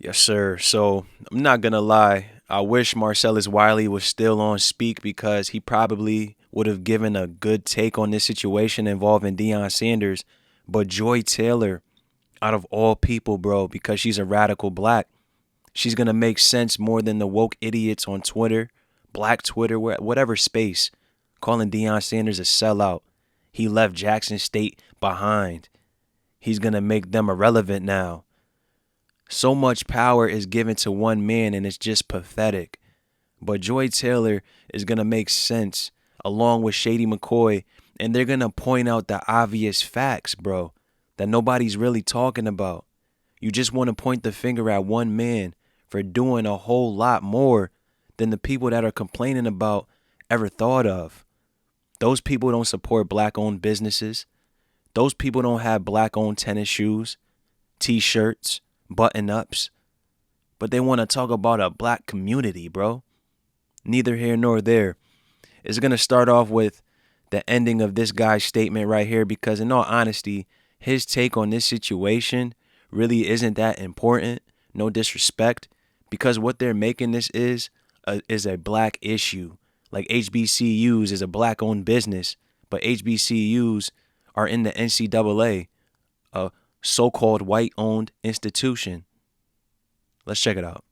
Yes, sir. So I'm not gonna lie. I wish Marcellus Wiley was still on speak because he probably would have given a good take on this situation involving Deion Sanders. But Joy Taylor, out of all people, bro, because she's a radical black, she's gonna make sense more than the woke idiots on Twitter, black Twitter, whatever space, calling Deion Sanders a sellout. He left Jackson State behind. He's gonna make them irrelevant now. So much power is given to one man and it's just pathetic. But Joy Taylor is going to make sense along with Shady McCoy, and they're going to point out the obvious facts, bro, that nobody's really talking about. You just want to point the finger at one man for doing a whole lot more than the people that are complaining about ever thought of. Those people don't support black-owned businesses. Those people don't have black-owned tennis shoes, t-shirts, button-ups. But they want to talk about a black community, bro. Neither here nor there. It's going to start off with the ending of this guy's statement right here because, in all honesty, his take on this situation really isn't that important. No disrespect. Because what they're making this is a black issue. Like HBCUs is a black-owned business, but HBCUs are in the NCAA, a so-called white-owned institution. Let's check it out.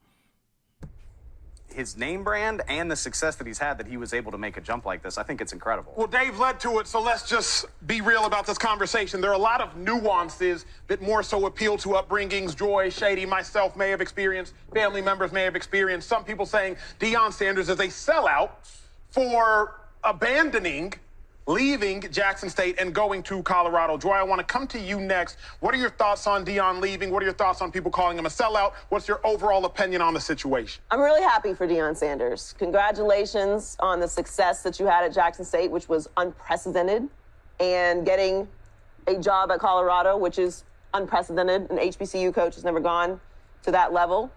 His name brand and the success that he's had, that he was able to make a jump like this, I think it's incredible. Well, Dave led to it, so let's just be real about this conversation. There are a lot of nuances that more so appeal to upbringings. Joy, Shady, myself may have experienced, family members may have experienced. Some people saying Deion Sanders is a sellout for leaving Jackson State and going to Colorado. Joy, I want to come to you next. What are your thoughts on Deion leaving? What are your thoughts on people calling him a sellout? What's your overall opinion on the situation? I'm really happy for Deion Sanders. Congratulations on the success that you had at Jackson State, which was unprecedented, and getting a job at Colorado, which is unprecedented. An HBCU coach has never gone to that level.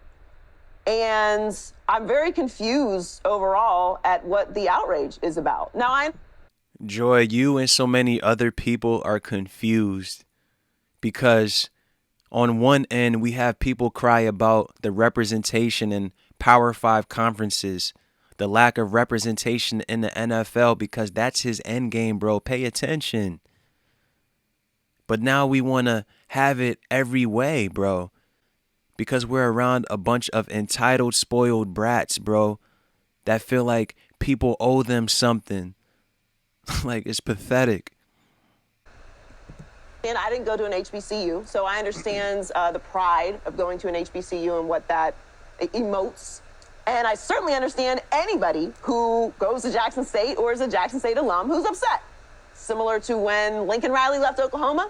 And I'm very confused overall at what the outrage is about. Now, Joy, you and so many other people are confused because on one end, we have people cry about the representation in Power 5 conferences, the lack of representation in the NFL because that's his end game, bro. Pay attention. But now we want to have it every way, bro, because we're around a bunch of entitled, spoiled brats, bro, that feel like people owe them something. Like, it's pathetic. and I didn't go to an HBCU, so I understand the pride of going to an HBCU and what that emotes. And I certainly understand anybody who goes to Jackson State or is a Jackson State alum who's upset. Similar to when Lincoln Riley left Oklahoma.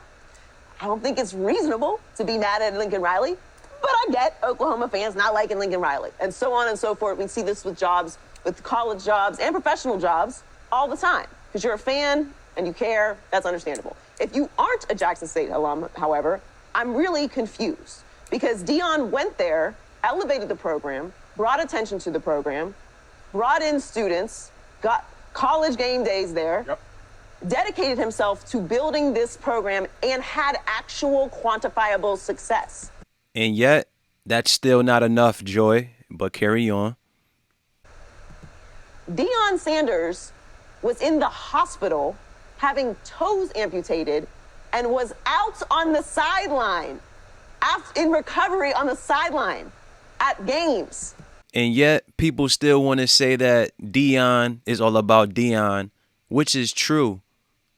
I don't think it's reasonable to be mad at Lincoln Riley, but I get Oklahoma fans not liking Lincoln Riley, and so on and so forth. We see this with jobs, with college jobs and professional jobs all the time. Because you're a fan and you care, that's understandable. If you aren't a Jackson State alum, however, I'm really confused. Because Deion went there, elevated the program, brought attention to the program, brought in students, got college game days there, dedicated himself to building this program, and had actual quantifiable success. And yet, that's still not enough, Joy, but carry on. Deion Sanders was in the hospital having toes amputated and was out on the sideline, in recovery on the sideline at games. And yet, people still want to say that Deion is all about Deion, which is true.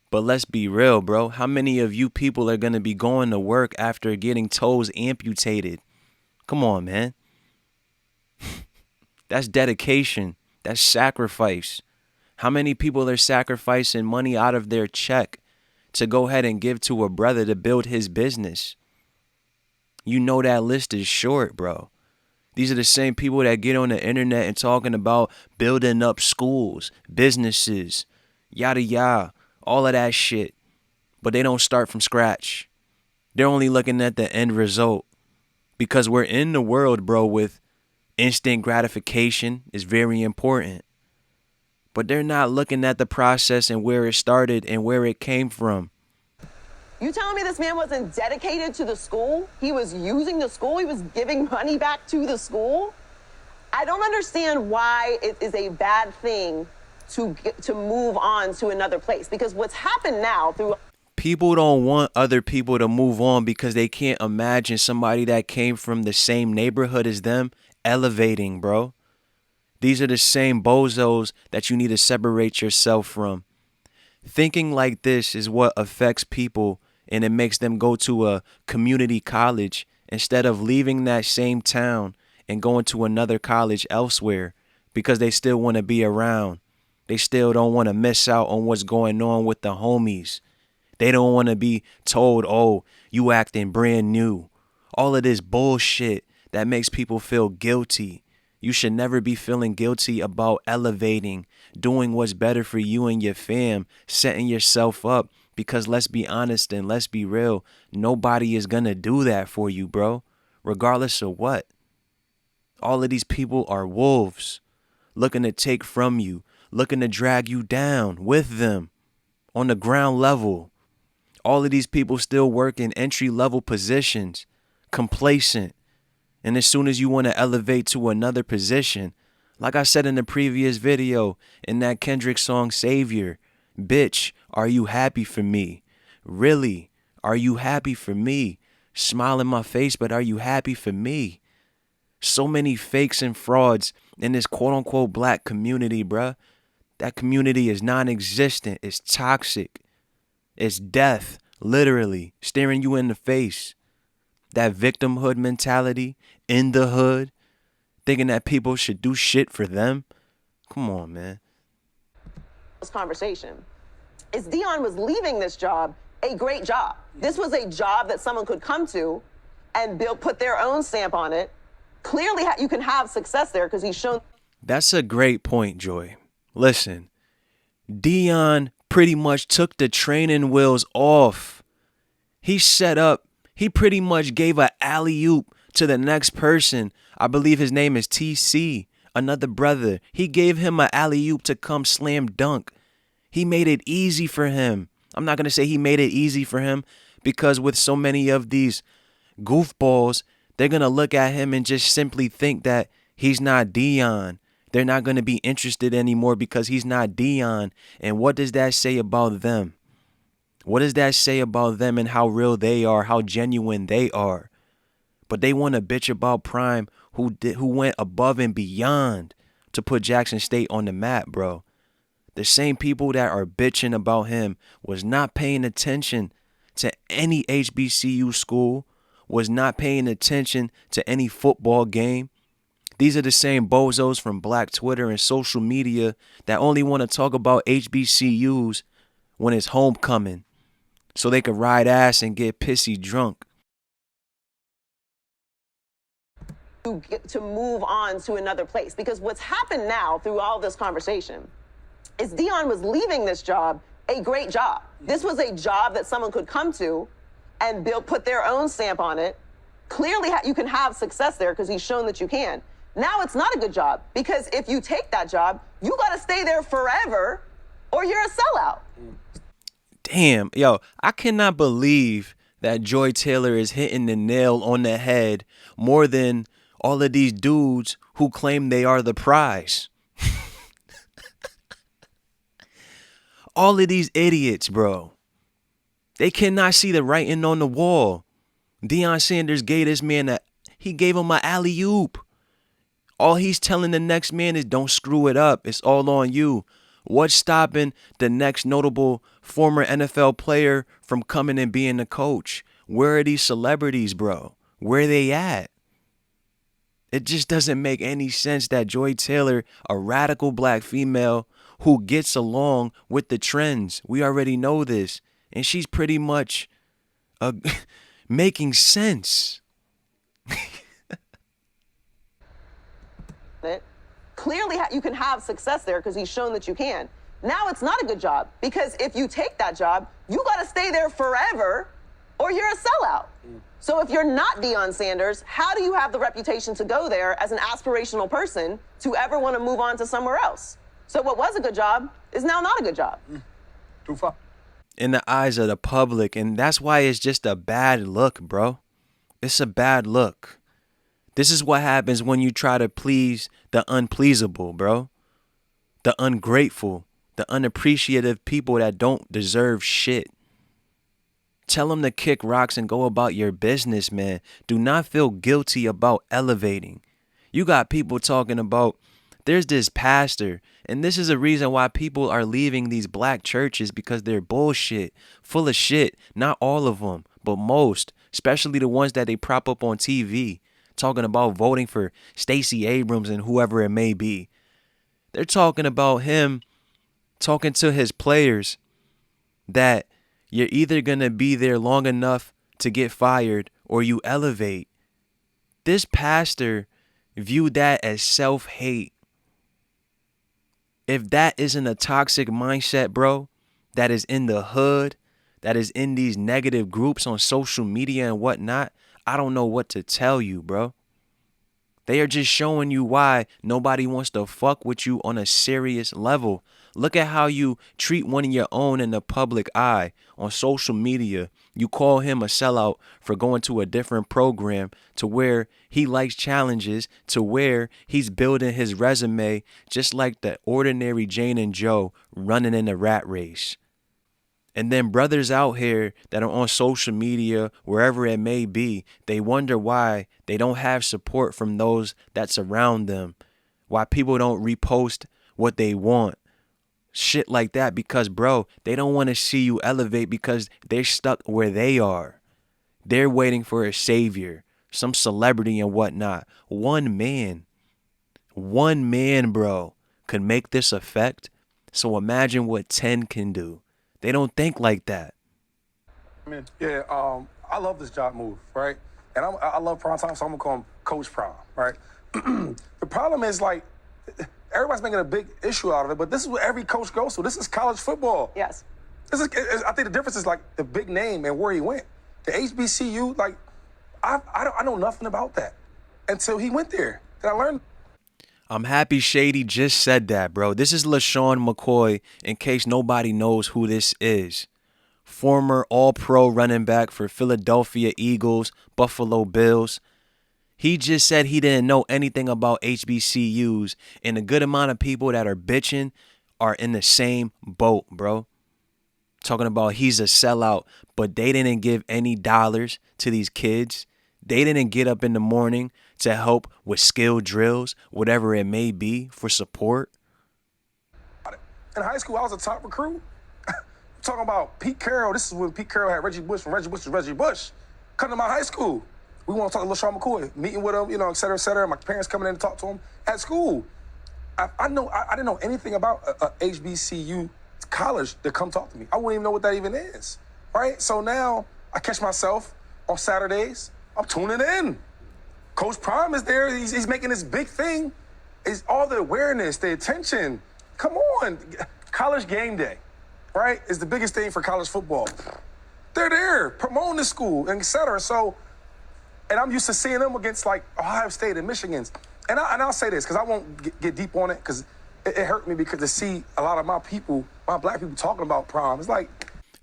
But let's be real, bro. How many of you people are going to be going to work after getting toes amputated? Come on, man. That's dedication. That's sacrifice. How many people are sacrificing money out of their check to go ahead and give to a brother to build his business? You know that list is short, bro. These are the same people that get on the internet and talking about building up schools, businesses, yada yada, all of that shit. But they don't start from scratch. They're only looking at the end result. Because we're in the world, bro, with instant gratification is very important. But they're not looking at the process and where it started and where it came from. You telling me this man wasn't dedicated to the school? He was using the school? He was giving money back to the school? I don't understand why it is a bad thing to move on to another place, because what's happened now through People don't want other people to move on because they can't imagine somebody that came from the same neighborhood as them elevating, bro. These are the same bozos that you need to separate yourself from. Thinking like this is what affects people, and it makes them go to a community college instead of leaving that same town and going to another college elsewhere because they still want to be around. They still don't want to miss out on what's going on with the homies. They don't want to be told, oh, you acting brand new. All of this bullshit that makes people feel guilty. You should never be feeling guilty about elevating, doing what's better for you and your fam, setting yourself up, because let's be honest and let's be real, nobody is going to do that for you, bro, regardless of what. All of these people are wolves looking to take from you, looking to drag you down with them on the ground level. All of these people still work in entry-level positions, complacent. And as soon as you want to elevate to another position, like I said in the previous video, in that Kendrick song, Savior, bitch, are you happy for me? Really? Are you happy for me? Smile in my face, but are you happy for me? So many fakes and frauds in this quote-unquote black community, bruh. That community is non-existent. It's toxic. It's death, literally, staring you in the face. That victimhood mentality in the hood, thinking that people should do shit for them. Come on, man. this conversation is Deion was leaving this job, a great job. This was a job that someone could come to and put their own stamp on it. Clearly, you can have success there because he's shown. That's a great point, Joy. Listen, Deion pretty much took the training wheels off. He set up, he pretty much gave an alley-oop to the next person. I believe his name is TC, another brother. He gave him an alley-oop to come slam dunk. He made it easy for him. I'm not going to say he made it easy for him because with so many of these goofballs, they're going to look at him and just simply think that he's not Deion. They're not going to be interested anymore because he's not Deion. And what does that say about them? What does that say about them and how real they are, how genuine they are? But they want to bitch about Prime, who went above and beyond to put Jackson State on the map, bro. The same people that are bitching about him was not paying attention to any HBCU school, was not paying attention to any football game. These are the same bozos from Black Twitter and social media that only want to talk about HBCUs when it's homecoming so they could ride ass and get pissy drunk. To move on to another place, because what's happened now through all this conversation is Deion was leaving this job, a great job. This was a job that someone could come to and put their own stamp on it. Clearly, you can have success there because he's shown that you can. Now it's not a good job because if you take that job, you got to stay there forever or you're a sellout. Damn, yo, I cannot believe that Joy Taylor is hitting the nail on the head more than all of these dudes who claim they are the prize. All of these idiots, bro. They cannot see the writing on the wall. Deion Sanders gave this man he gave him an alley-oop. All he's telling the next man is don't screw it up. It's all on you. What's stopping the next notable former NFL player from coming and being a coach? Where are these celebrities, bro? Where are they at? It just doesn't make any sense that Joy Taylor, a radical black female who gets along with the trends, we already know this, and she's pretty much making sense. Clearly, you can have success there because he's shown that you can. Now it's not a good job because if you take that job, you got to stay there forever or you're a sellout. So if you're not Deion Sanders, how do you have the reputation to go there as an aspirational person to ever want to move on to somewhere else? So what was a good job is now not a good job. Too far. in the eyes of the public, and that's why it's just a bad look, bro. It's a bad look. This is what happens when you try to please the unpleasable, bro. The ungrateful, the unappreciative people that don't deserve shit. Tell them to kick rocks and go about your business, man. Do not feel guilty about elevating. You got people talking about, there's this pastor, and this is a reason why people are leaving these black churches, because they're bullshit, full of shit. Not all of them, but most, especially the ones that they prop up on TV, talking about voting for Stacey Abrams and whoever it may be. They're talking about him talking to his players that you're either going to be there long enough to get fired or you elevate. This pastor viewed that as self-hate. If that isn't a toxic mindset, bro, that is in the hood, that is in these negative groups on social media and whatnot, I don't know what to tell you, bro. They are just showing you why nobody wants to fuck with you on a serious level. Look at how you treat one of your own in the public eye on social media. You call him a sellout for going to a different program, to where he likes challenges, to where he's building his resume just like the ordinary Jane and Joe running in the rat race. And then brothers out here that are on social media, wherever it may be, they wonder why they don't have support from those that surround them. Why people don't repost what they want. Shit like that, because, bro, they don't want to see you elevate because they're stuck where they are. They're waiting for a savior, some celebrity and whatnot. One man, bro, could make this effect. So imagine what 10 can do. They don't think like that. Yeah, I love this job move, right? And I love Prime Time, so I'm gonna call him Coach Prime, right? The problem is, like, everybody's making a big issue out of it, but this is what every coach goes through. This is college football. Yes. I think the difference is, like, the big name and where he went. The HBCU, like, I know nothing about that until he went there. And I learned. I'm happy Shady just said that, bro. This is LaShawn McCoy, in case nobody knows who this is. Former All-Pro running back for Philadelphia Eagles, Buffalo Bills. He just said he didn't know anything about HBCUs, and a good amount of people that are bitching are in the same boat, bro. Talking about he's a sellout, but they didn't give any dollars to these kids. They didn't get up in the morning to help with skill drills, whatever it may be, for support. In high school, I was a top recruit. Talking about Pete Carroll. This is when Pete Carroll had Reggie Bush, from Reggie Bush to Reggie Bush. Come to my high school. We want to talk to LaShawn McCoy, meeting with him, you know, et cetera, et cetera. My parents coming in to talk to him at school. I didn't know anything about a HBCU college to come talk to me. I wouldn't even know what that even is, right? So now I catch myself on Saturdays. I'm tuning in. Coach Prime is there. He's making this big thing. It's all the awareness, the attention. Come on. College game day, right, is the biggest thing for college football. They're there promoting the school, and et cetera. So, and I'm used to seeing them against, like, Ohio State and Michigan's. And I'll say this, because I won't get deep on it, because it hurt me, because to see a lot of my people, my black people, talking about Prime, it's like.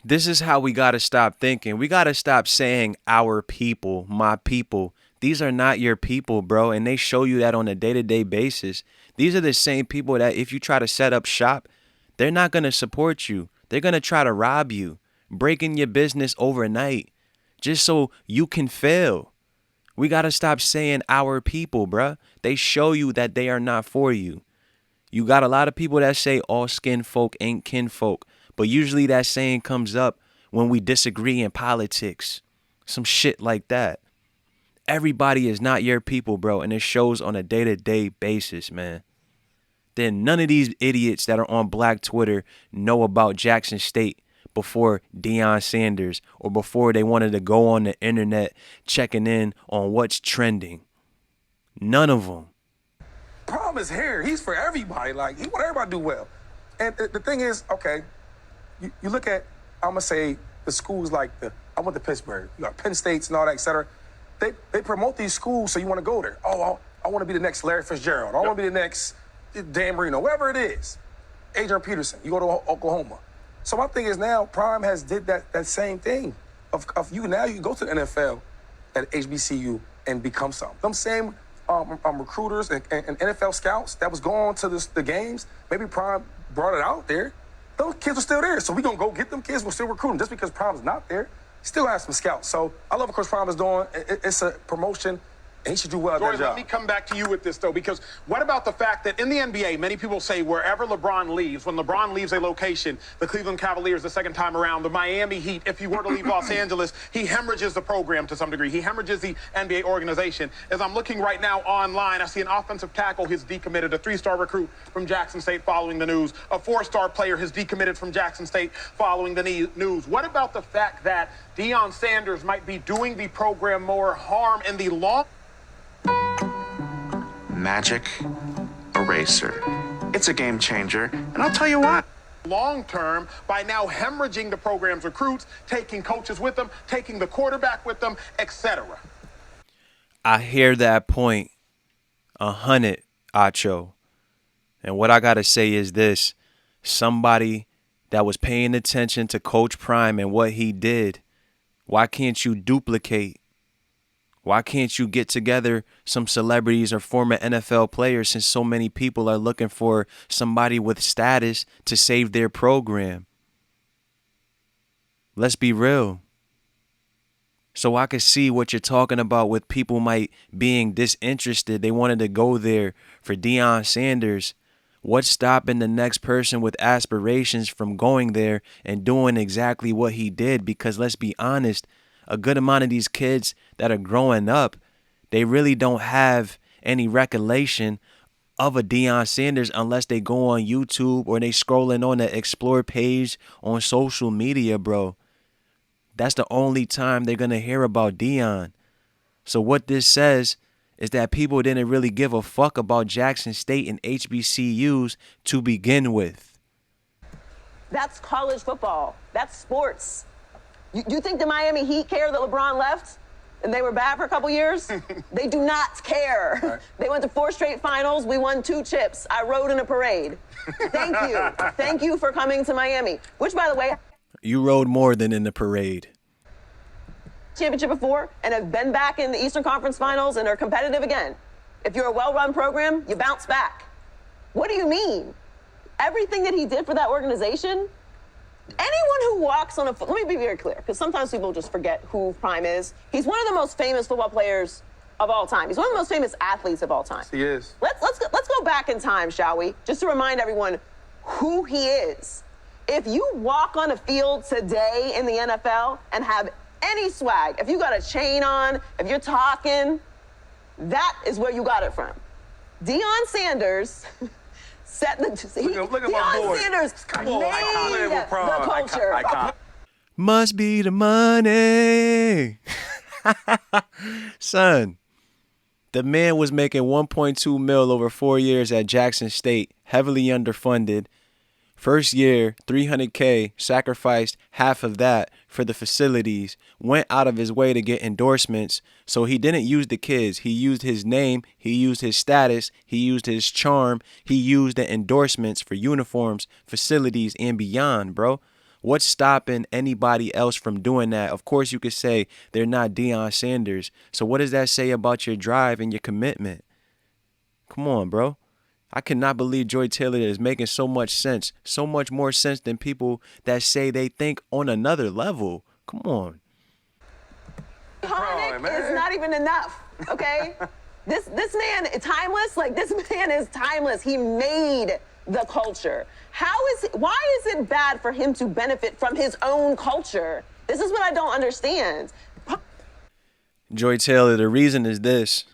This is how we got to stop thinking. We got to stop saying our people, my people. These are not your people, bro, and they show you that on a day-to-day basis. These are the same people that if you try to set up shop, they're not going to support you. They're going to try to rob you, breaking your business overnight just so you can fail. We got to stop saying our people, bruh. They show you that they are not for you. You got a lot of people that say all skin folk ain't kinfolk, but usually that saying comes up when we disagree in politics. Some shit like that. Everybody is not your people, bro, and it shows on a day-to-day basis, man. Then none of these idiots that are on Black Twitter know about Jackson State before Deion Sanders, or before they wanted to go on the internet checking in on what's trending. None of them. Prime is here. He's for everybody. Like, he want everybody to do well. And the thing is, okay, you look at, I'm going to say, the schools like I went to Pittsburgh, you got Penn States and all that, et cetera. They promote these schools so you want to go there. Oh, I want to be the next Larry Fitzgerald. I want to be the next Dan Marino, whoever it is. Adrian Peterson, you go to Oklahoma. So my thing is now, Prime has did that same thing. Of you now, you can go to the NFL at HBCU and become something. Them same recruiters and NFL scouts that was going to the games, maybe Prime brought it out there. Those kids are still there. So we're going to go get them kids. We'll still recruit them. Just because Prime's not there, still have some scouts. So I love what Coach Prime is doing. It's a promotion, and he should do well at that Joy, job. let me come back to you with this, though, because what about the fact that in the NBA, many people say wherever LeBron leaves, when LeBron leaves a location, the Cleveland Cavaliers the second time around, the Miami Heat, if he were to leave Los Angeles, he hemorrhages the program to some degree. He hemorrhages the NBA organization. As I'm looking right now online, I see an offensive tackle has decommitted, a 3-star recruit from Jackson State following the news. A 4-star player has decommitted from Jackson State following the news. What about the fact that Deion Sanders might be doing the program more harm in the long Magic eraser. It's a game changer, and I'll tell you what. long term by now hemorrhaging the program's recruits, taking coaches with them, taking the quarterback with them, etc. I hear that point 100, Acho. And what I got to say is this. Somebody that was paying attention to Coach Prime and what he did, why can't you duplicate? Why can't you get together some celebrities or former NFL players, since so many people are looking for somebody with status to save their program? Let's be real. So I could see what you're talking about with people might being disinterested. They wanted to go there for Deion Sanders. What's stopping the next person with aspirations from going there and doing exactly what he did? Because let's be honest, a good amount of these kids that are growing up, they really don't have any recollection of a Deion Sanders unless they go on YouTube or they scrolling on the Explore page on social media, bro. That's the only time they're going to hear about Deion. So what this says is that people didn't really give a fuck about Jackson State and HBCUs to begin with. That's college football. That's sports. You think the Miami Heat care that LeBron left and they were bad for a couple years? They do not care. Right. They went to 4 straight finals. We won 2 chips. I rode in a parade. Thank you. Thank you for coming to Miami. Which, by the way, you rode more than in the parade. Championship before and have been back in the Eastern Conference Finals and are competitive again. If you're a well-run program, you bounce back. What do you mean? Everything that he did for that organization, anyone who walks on a let me be very clear, because sometimes people just forget who Prime is. He's one of the most famous football players of all time. He's one of the most famous athletes of all time. He is. Let's go back in time, shall we? Just to remind everyone who he is. If you walk on a field today in the NFL and have any swag, if you got a chain on, if you're talking, that is where you got it from. Deion Sanders set the look at my boy. Deion Sanders made the culture. Must be the money. Son, the man was making 1.2 mil over 4 years at Jackson State, heavily underfunded. First year, $300K, sacrificed half of that for the facilities, went out of his way to get endorsements. So he didn't use the kids. He used his name. He used his status. He used his charm. He used the endorsements for uniforms, facilities, and beyond, bro. What's stopping anybody else from doing that? Of course, you could say they're not Deion Sanders. So what does that say about your drive and your commitment? Come on, bro. I cannot believe Joy Taylor is making so much sense, so much more sense than people that say they think on another level. Come on. Iconic is not even enough, okay? This man is timeless. Like, this man is timeless. He made the culture. Why is it bad for him to benefit from his own culture? This is what I don't understand. Joy Taylor, the reason is this.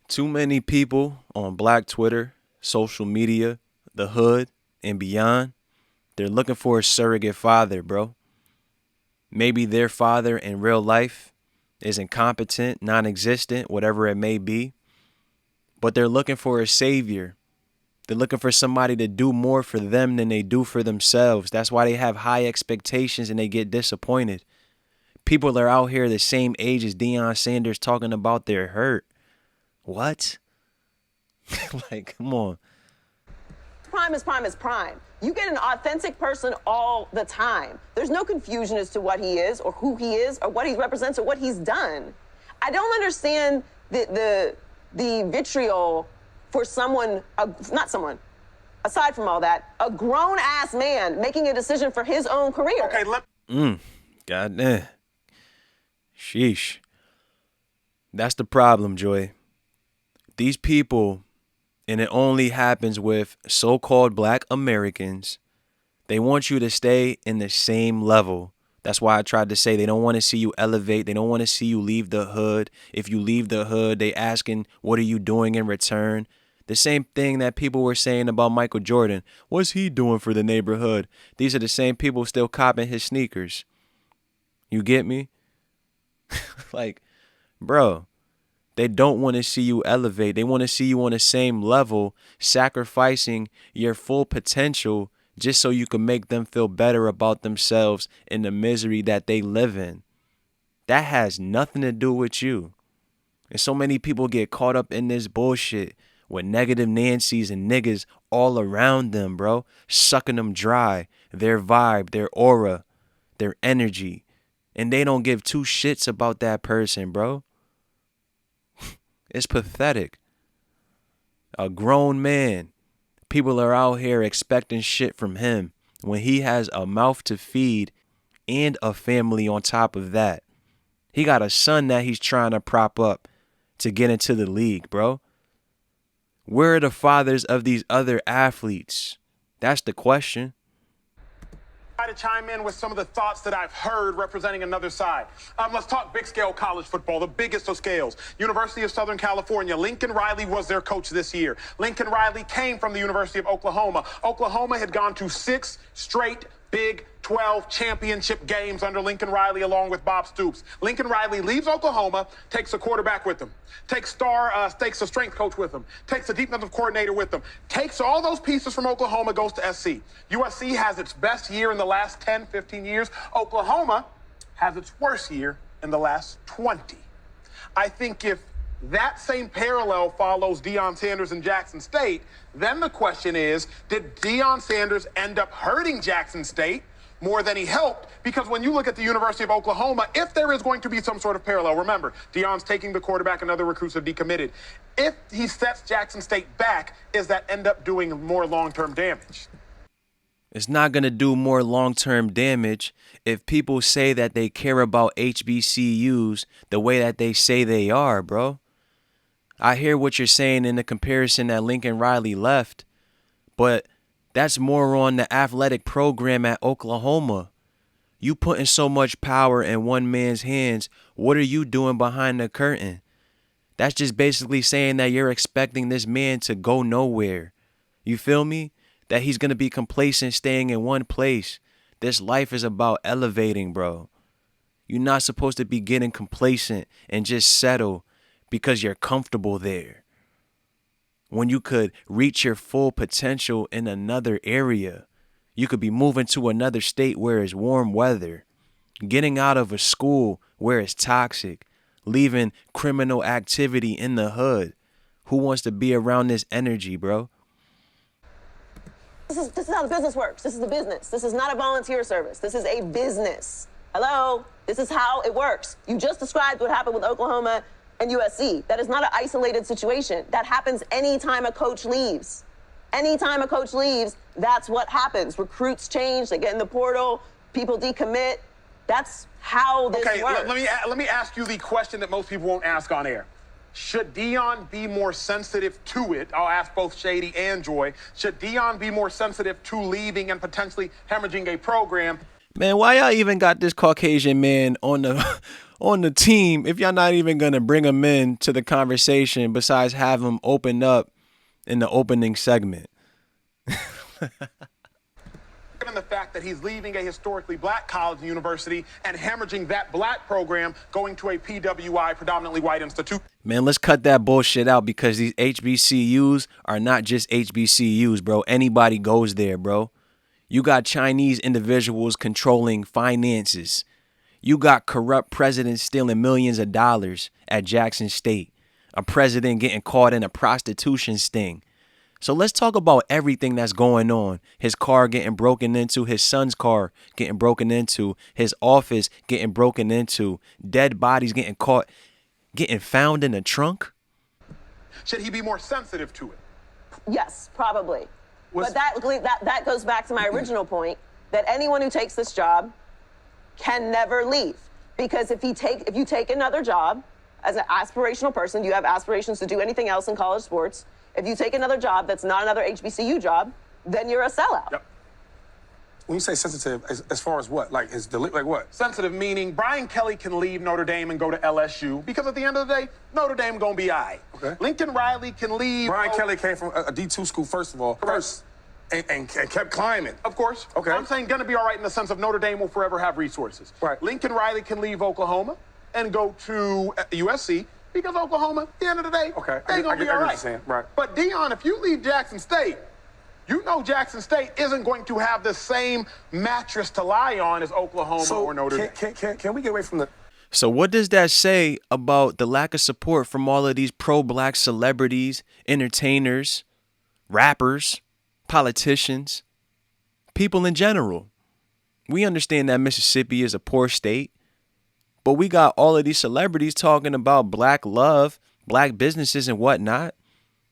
Too many people on Black Twitter, social media, the hood, and beyond, they're looking for a surrogate father, bro. Maybe their father in real life is incompetent, non-existent, whatever it may be, but they're looking for a savior. They're looking for somebody to do more for them than they do for themselves. That's why they have high expectations and they get disappointed. People are out here the same age as Deion Sanders talking about their hurt. What? Like, come on. prime is prime is prime. You get an authentic person all the time. There's no confusion as to what he is or who he is or what he represents or what he's done. I don't understand the vitriol for someone, aside from all that, a grown-ass man making a decision for his own career. Okay, God damn. Sheesh. That's the problem, Joy. These people, and it only happens with so-called black Americans, they want you to stay in the same level. That's why I tried to say they don't want to see you elevate. They don't want to see you leave the hood. If you leave the hood, they asking, what are you doing in return? The same thing that people were saying about Michael Jordan. What's he doing for the neighborhood? These are the same people still copping his sneakers. You get me? Like, bro, they don't want to see you elevate. They want to see you on the same level, sacrificing your full potential just so you can make them feel better about themselves in the misery that they live in. That has nothing to do with you. And so many people get caught up in this bullshit with negative Nancy's and niggas all around them, bro, sucking them dry, their vibe, their aura, their energy. And they don't give two shits about that person, bro. It's pathetic. A grown man. People are out here expecting shit from him when he has a mouth to feed and a family on top of that. He got a son that he's trying to prop up to get into the league, bro. Where are the fathers of these other athletes? That's the question. To chime in with some of the thoughts that I've heard representing another side. Let's talk big scale college football, the biggest of scales. University of Southern California. Lincoln Riley was their coach this year. Lincoln Riley came from the University of Oklahoma. Oklahoma had gone to 6 straight Big 12 championship games under Lincoln Riley along with Bob Stoops. Lincoln Riley leaves Oklahoma, takes a quarterback with him, takes a strength coach with him, takes a defensive coordinator with him, takes all those pieces from Oklahoma, goes to SC. USC has its best year in the last 10, 15 years. Oklahoma has its worst year in the last 20. I think if that same parallel follows Deion Sanders in Jackson State, then the question is, did Deion Sanders end up hurting Jackson State more than he helped? Because when you look at the University of Oklahoma, if there is going to be some sort of parallel, remember, Deion's taking the quarterback and other recruits have decommitted. If he sets Jackson State back, is that end up doing more long-term damage? It's not going to do more long-term damage if people say that they care about HBCUs the way that they say they are, bro. I hear what you're saying in the comparison that Lincoln Riley left, but that's more on the athletic program at Oklahoma. You putting so much power in one man's hands. What are you doing behind the curtain? That's just basically saying that you're expecting this man to go nowhere. You feel me? That he's going to be complacent staying in one place. This life is about elevating, bro. You're not supposed to be getting complacent and just settle because you're comfortable there, when you could reach your full potential in another area. You could be moving to another state where it's warm weather, getting out of a school where it's toxic, leaving criminal activity in the hood. Who wants to be around this energy, bro? This is how the business works. This is the business. This is not a volunteer service. This is a business. Hello? This is how it works. You just described what happened with Oklahoma and USC. That is not an isolated situation. That happens anytime a coach leaves. Anytime a coach leaves, that's what happens. Recruits change, they get in the portal, people decommit. That's how this works. Let me ask you the question that most people won't ask on air. Should Deion be more sensitive to it? I'll ask both Shady and Joy. Should Deion be more sensitive to leaving and potentially hemorrhaging a program? Man, why y'all even got this Caucasian man on the team if y'all not even going to bring him in to the conversation besides have him open up in the opening segment? Given the fact that he's leaving a historically black college and university and hemorrhaging that black program, going to a PWI, predominantly white institute. Man, let's cut that bullshit out because these HBCUs are not just HBCUs, bro. Anybody goes there, bro. You got Chinese individuals controlling finances. You got corrupt presidents stealing millions of dollars at Jackson State. A president getting caught in a prostitution sting. So let's talk about everything that's going on. His car getting broken into, his son's car getting broken into, his office getting broken into, dead bodies getting caught, getting found in a trunk. Should he be more sensitive to it? Yes, probably. But that goes back to my original point that anyone who takes this job can never leave. Because if you take another job as an aspirational person, you have aspirations to do anything else in college sports. If you take another job that's not another HBCU job, then you're a sellout. Yep. When you say sensitive, as far as what? Like like what? Sensitive meaning Brian Kelly can leave Notre Dame and go to LSU because at the end of the day, Notre Dame gonna be all right. Okay. Lincoln Riley can leave. Brian Kelly came from a D2 school, first of all. Correct. And kept climbing. Of course. Okay. I'm saying gonna be all right in the sense of Notre Dame will forever have resources. Right. Lincoln Riley can leave Oklahoma and go to USC because Oklahoma, at the end of the day, Okay. they're gonna be all what you're right. saying. Right. But Deion, if you leave Jackson State, you know Jackson State isn't going to have the same mattress to lie on as Oklahoma or Notre Dame. Can we get away from the... So what does that say about the lack of support from all of these pro-black celebrities, entertainers, rappers, politicians, people in general? We understand that Mississippi is a poor state, but we got all of these celebrities talking about black love, black businesses and whatnot.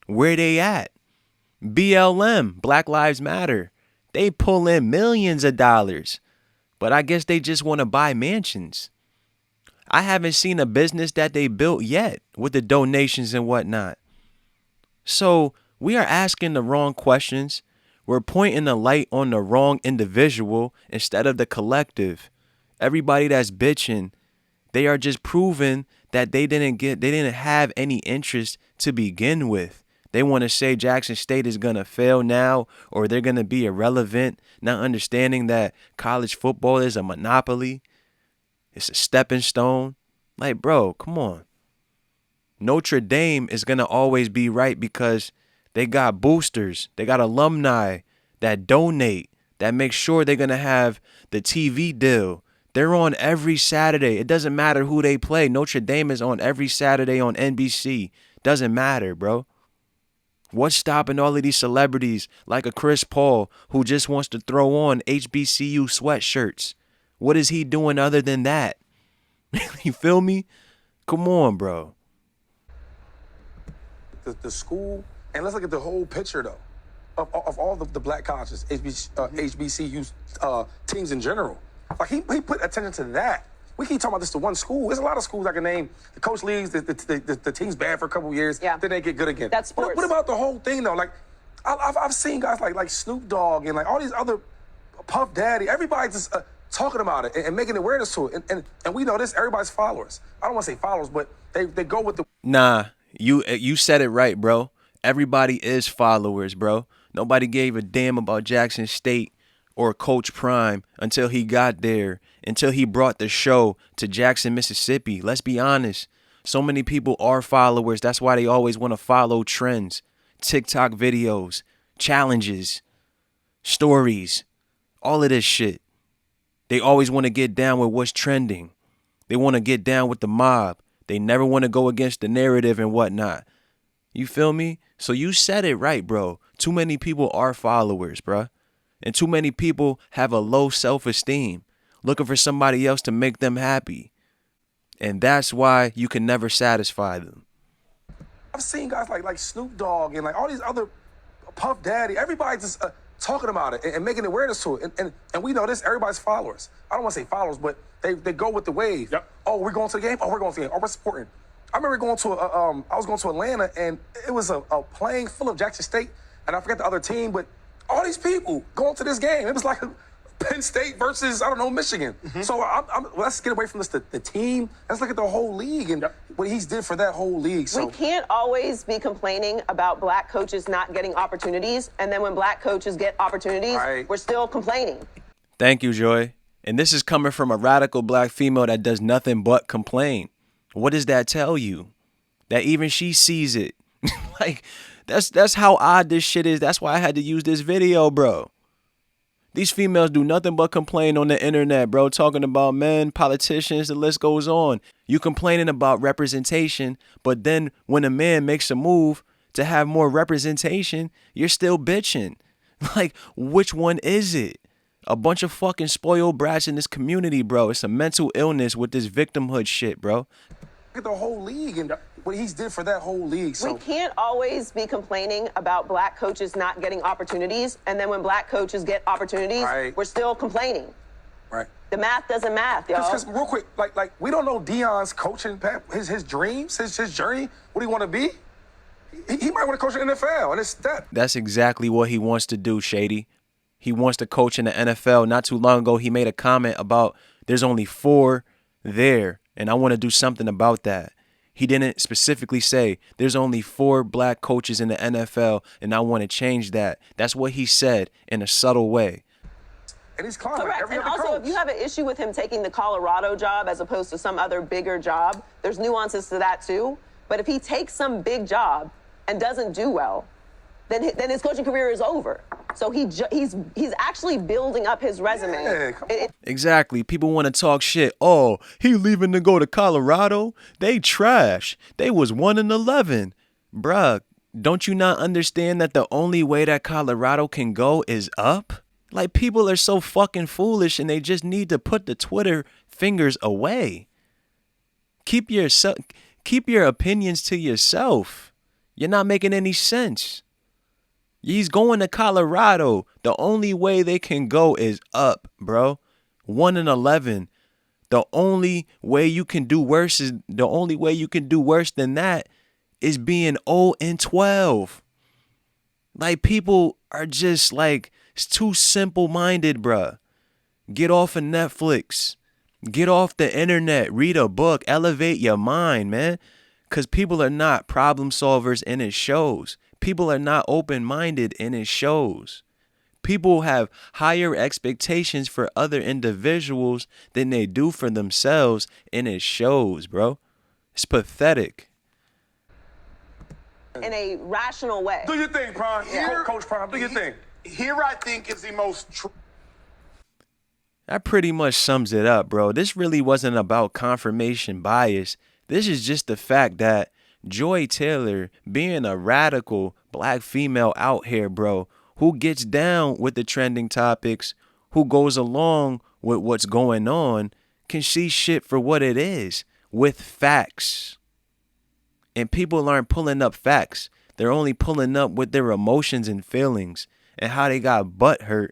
Where they at? BLM, Black Lives Matter. They pull in millions of dollars, but I guess they just want to buy mansions. I haven't seen a business that they built yet with the donations and whatnot. So we are asking the wrong questions. We're pointing the light on the wrong individual instead of the collective. Everybody that's bitching, they are just proving that they didn't have any interest to begin with. They want to say Jackson State is going to fail now or they're going to be irrelevant, not understanding that college football is a monopoly. It's a stepping stone. Like, bro, come on. Notre Dame is going to always be right because they got boosters. They got alumni that donate, that make sure they're going to have the TV deal. They're on every Saturday. It doesn't matter who they play. Notre Dame is on every Saturday on NBC. Doesn't matter, bro. What's stopping all of these celebrities like a Chris Paul who just wants to throw on HBCU sweatshirts? What is he doing other than that? You feel me? Come on, bro. The school, and let's look at the whole picture, though, of all the black colleges, HBCU teams in general. Like, he put attention to that. We keep talking about this to one school. There's a lot of schools I can name. The coach leaves, the team's bad for a couple of years, then they get good again. That's sports. What about the whole thing, though? Like, I've seen guys like Snoop Dogg and like all these other Puff Daddy. Everybody's just talking about it and making awareness to it. And we know this, everybody's followers. I don't want to say followers, but they go with the... Nah, you said it right, bro. Everybody is followers, bro. Nobody gave a damn about Jackson State or Coach Prime until he got there, until he brought the show to Jackson, Mississippi. Let's be honest. So many people are followers. That's why they always want to follow trends, TikTok videos, challenges, stories, all of this shit. They always want to get down with what's trending. They want to get down with the mob. They never want to go against the narrative and whatnot. You feel me? So you said it right, bro. Too many people are followers, bro. And too many people have a low self-esteem, looking for somebody else to make them happy. And that's why you can never satisfy them. I've seen guys like Snoop Dogg and like all these other Puff Daddy. Everybody's just talking about it and making awareness to it. And we know this, everybody's followers. I don't want to say followers, but they go with the wave. Yep. Oh, we're going to the game? Oh, we're going to the game. Oh, we're supporting. I remember going to I was going to Atlanta, and it was a plane full of Jackson State, and I forget the other team, but all these people going to this game. It was like Penn State versus, I don't know, Michigan. Mm-hmm. So let's get away from this, the team. Let's look at the whole league and what he's did for that whole league. So we can't always be complaining about black coaches not getting opportunities, and then when black coaches get opportunities, we're still complaining. Thank you, Joy. And this is coming from a radical black female that does nothing but complain. What does that tell you? That even she sees it. Like, that's how odd this shit is. That's why I had to use this video, bro. These females do nothing but complain on the internet, bro. Talking about men, politicians, the list goes on. You complaining about representation, but then when a man makes a move, to have more representation, you're still bitching. Like, which one is it? A bunch of fucking spoiled brats in this community, bro. It's a mental illness with this victimhood shit, bro. Look at the whole league and what he's did for that whole league. So We can't always be complaining about black coaches not getting opportunities, and then when black coaches get opportunities, Right. we're still complaining. right. The math doesn't math, y'all. Because real quick, like we don't know Deion's coaching path, his dreams, his journey, what he want to be. He might want to coach in the NFL, and it's that. That's exactly what he wants to do, Shady. He wants to coach in the NFL. Not too long ago, he made a comment about there's only 4 there, and I want to do something about that. He didn't specifically say there's only 4 black coaches in the NFL, and I want to change that. That's what he said in a subtle way. And he's climbing Correct. every And other also, coach. if you have an issue with him taking the Colorado job as opposed to some other bigger job, there's nuances to that too. But if he takes some big job and doesn't do well, then his coaching career is over. So he's actually building up his resume. Yeah, come on. Exactly. People want to talk shit. Oh, he leaving to go to Colorado? They trash. They was 1-11. Bruh, don't you not understand that the only way that Colorado can go is up? Like, people are so fucking foolish and they just need to put the Twitter fingers away. Keep your opinions to yourself. You're not making any sense. He's going to Colorado. The only way they can go is up, bro. 1-11. The only way you can do worse than that is being 0-12. Like, people are just like, it's too simple-minded, bruh. Get off of Netflix. Get off the internet. Read a book. Elevate your mind, man. Because people are not problem solvers, and it shows. People are not open-minded, and it shows. People have higher expectations for other individuals than they do for themselves, and it shows, bro. It's pathetic. In a rational way. Do your thing, Prime. Coach Prime, do your thing. Here, I think, is the most That pretty much sums it up, bro. This really wasn't about confirmation bias. This is just the fact that Joy Taylor, being a radical black female out here, bro, who gets down with the trending topics, who goes along with what's going on, can see shit for what it is, with facts. And people aren't pulling up facts. They're only pulling up with their emotions and feelings and how they got butthurt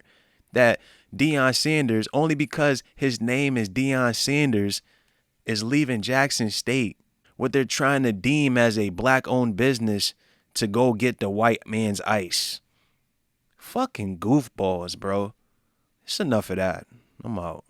that Deion Sanders, only because his name is Deion Sanders, is leaving Jackson State, what they're trying to deem as a black-owned business, to go get the white man's ice. Fucking goofballs, bro. It's enough of that. I'm out.